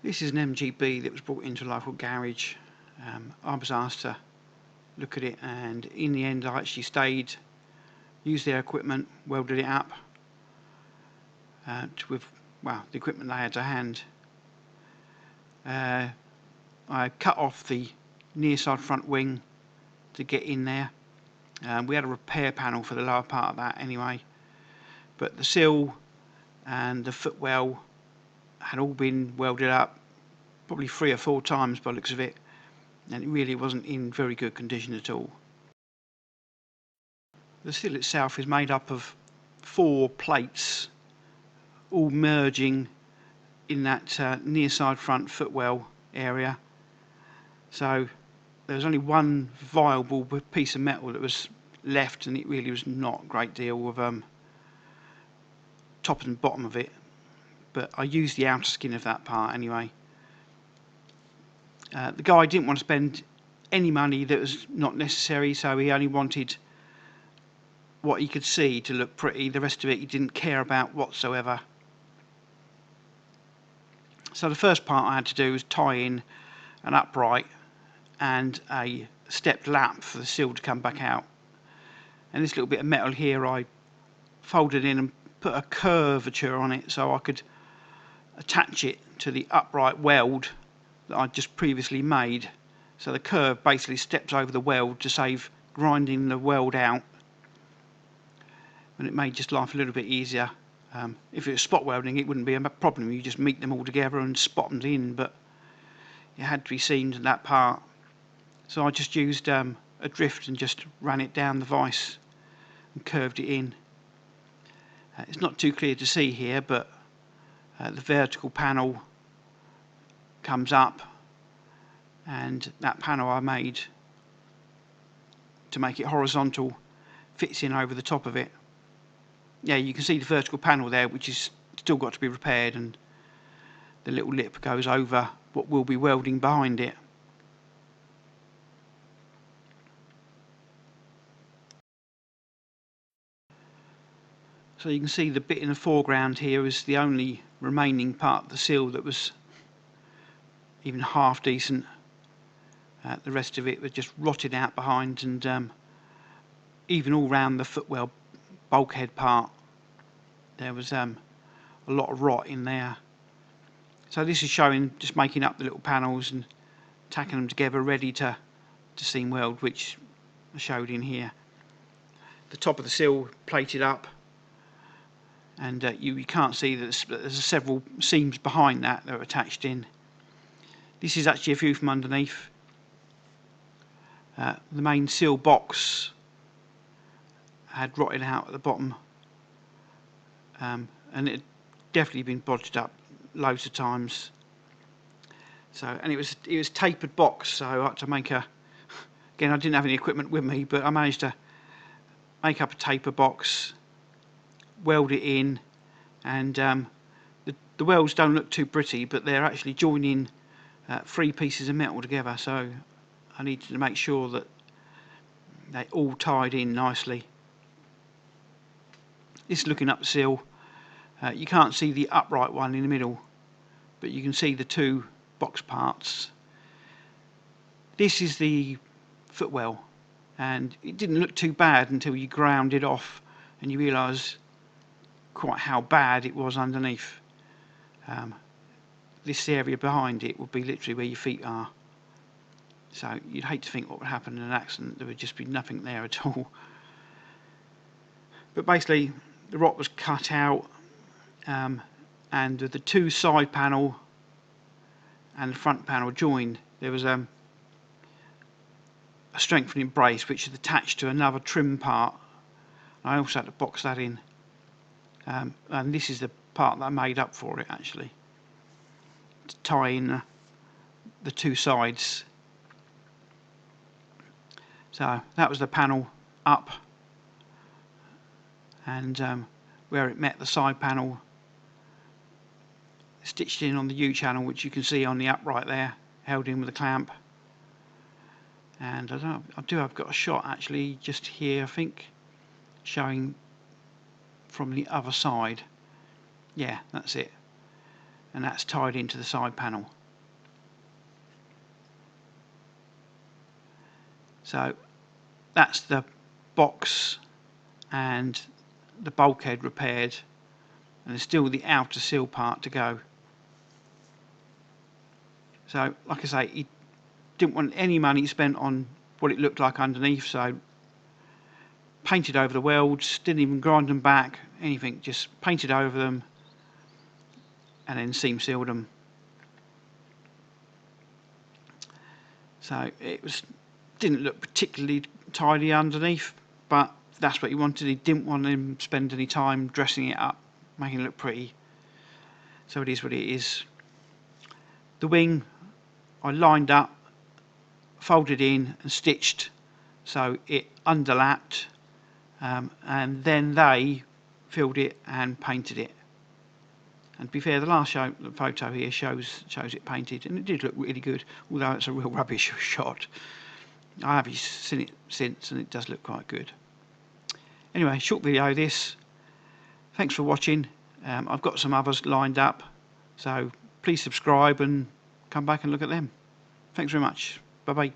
This is an MGB that was brought into a local garage. I was asked to look at it, and in the end I actually stayed, used their equipment, welded it up with the equipment they had to hand. I cut off the near side front wing to get in there. We had a repair panel for the lower part of that anyway, but the sill and the footwell had all been welded up probably 3 or 4 times by the looks of it, and it really wasn't in very good condition at all. The sill itself is made up of 4 plates all merging in that near side front footwell area, so there was only one viable piece of metal that was left, and it really was not a great deal of top and bottom of it, but I used the outer skin of that part anyway. The guy didn't want to spend any money that was not necessary, so he only wanted what he could see to look pretty. The rest of it he didn't care about whatsoever. So the first part I had to do was tie in an upright and a stepped lap for the sill to come back out. And this little bit of metal here I folded in and put a curvature on it so I could attach it to the upright weld that I'd just previously made. So the curve basically steps over the weld to save grinding the weld out, and it made just life a little bit easier. If it was spot welding it wouldn't be a problem, you just meet them all together and spot them in, but it had to be seamed in that part. So I just used a drift and just ran it down the vise and curved it in. It's not too clear to see here, but the vertical panel comes up, and that panel I made to make it horizontal fits in over the top of it. Yeah, you can see the vertical panel there, which is still got to be repaired, and the little lip goes over what will be welding behind it. So you can see the bit in the foreground here is the only remaining part of the sill that was even half decent. The rest of it was just rotted out behind, and even all round the footwell bulkhead part there was a lot of rot in there. So this is showing just making up the little panels and tacking them together ready to seam weld, which I showed in here. The top of the sill plated up, and you can't see that there's several seams behind that are attached in. This is actually a view from underneath. The main sill box had rotted out at the bottom, and it had definitely been bodged up loads of times. So, and it was tapered box, so I had to make again I didn't have any equipment with me, but I managed to make up a taper box, weld it in, and the welds don't look too pretty, but they're actually joining 3 pieces of metal together, so I needed to make sure that they all tied in nicely. This is looking up the sill. You can't see the upright one in the middle, but you can see the 2 box parts. This is the footwell, and it didn't look too bad until you ground it off and you realise quite how bad it was underneath. This area behind it would be literally where your feet are, so you'd hate to think what would happen in an accident. There would just be nothing there at all. But basically the rot was cut out, and the 2 side panel and the front panel joined. There was a strengthening brace which is attached to another trim part. I also had to box that in, and this is the part that I made up for it actually, to tie in the 2 sides. So that was the panel up, and where it met the side panel, stitched in on the U channel, which you can see on the upright there, held in with a clamp. And I've got a shot actually just here, I think, showing from the other side. Yeah, that's it. and that's tied into the side panel. So that's the box and the bulkhead repaired, and there's still the outer sill part to go. So like I say, he didn't want any money spent on what it looked like underneath, so painted over the welds, didn't even grind them back, anything, just painted over them and then seam sealed them. So it didn't look particularly tidy underneath, but that's what he wanted. He didn't want him to spend any time dressing it up, making it look pretty. So it is what it is. The wing I lined up, folded in and stitched so it underlapped, and then they filled it and painted it. And to be fair, the last photo here shows it painted, and it did look really good, although it's a real rubbish shot. I have seen it since, and it does look quite good. Anyway, short video this. Thanks for watching. I've got some others lined up, so please subscribe and come back and look at them. Thanks very much. Bye bye.